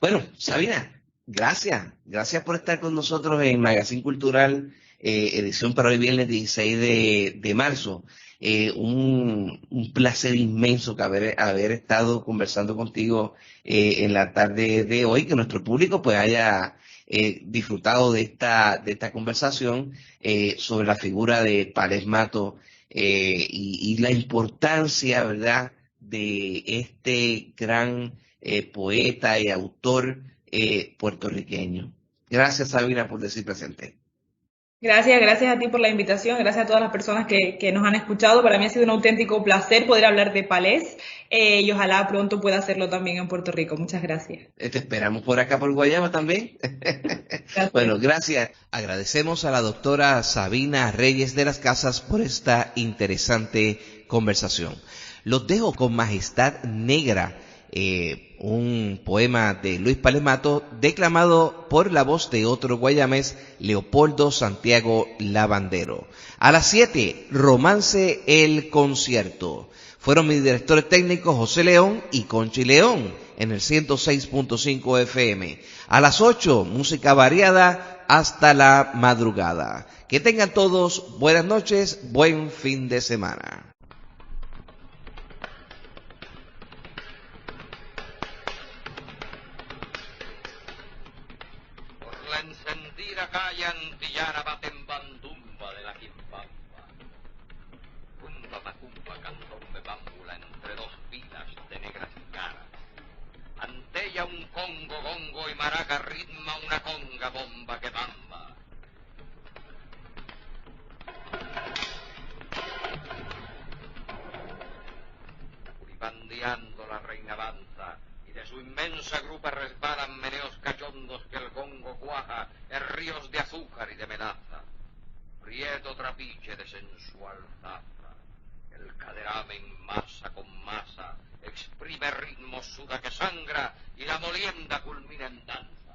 Bueno, Sabina, gracias por estar con nosotros en Magazine Cultural, edición para hoy viernes 16 de marzo. Un placer inmenso que haber estado conversando contigo en la tarde de hoy, que nuestro público pues haya disfrutado de esta conversación sobre la figura de Palés Matos y la importancia, ¿verdad?, de este gran poeta y autor puertorriqueño. Gracias, Sabina, por decir presente. Gracias a ti por la invitación, gracias a todas las personas que nos han escuchado. Para mí ha sido un auténtico placer poder hablar de Palés y ojalá pronto pueda hacerlo también en Puerto Rico. Muchas gracias. Te esperamos por acá, por Guayama también. Bueno, gracias. Agradecemos a la doctora Sabina Reyes de las Casas por esta interesante conversación. Los dejo con Majestad Negra, un poema de Luis Palés Matos, declamado por la voz de otro guayamés, Leopoldo Santiago Lavandero. A las 7, Romance el Concierto. Fueron mis directores técnicos José León y Conchi León en el 106.5 FM. A las 8, música variada hasta la madrugada. Que tengan todos buenas noches, buen fin de semana. Encendida calle antillana baten bandumba de la quimbamba. Cumba macumba candombe bámbula entre dos filas de negras caras. Ante ella un congo, gongo y maraca ritma una conga bomba que bamba. avanza, y de su inmensa grupa resbalan meneos cachondos que el gongo cuaja en ríos de azúcar y de melaza. Prieto trapiche de sensual zaza, el caderamen masa con masa, exprime ritmo, suda que sangra, y la molienda culmina en danza.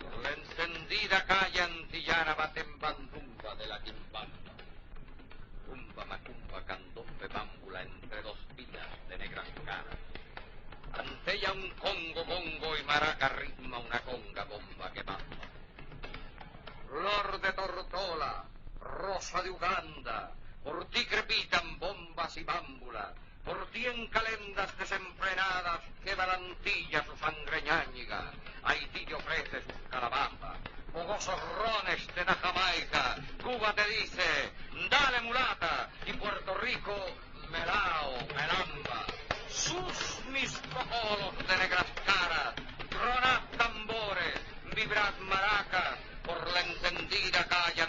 Por la encendida calle antillana baten bandumba de la quimbamba. Tumba macumba candombe bámbula entre dos pilas de negras caras. Ante ella un congo bongo y maraca ritma una conga bomba que bamba. Flor de Tortola, rosa de Uganda, por ti crepitan bombas y bámbulas, por ti en calendas desenfrenadas que valantilla su sangre ñáñiga, Haití te ofrece sus calabazas, fogosos rones te da Jamaica, Cuba te dice, dale mulata, y Puerto Rico, melao, melamba. Sus mis cojolos de negras caras, tronad tambores, vibrad maracas, por la encendida calle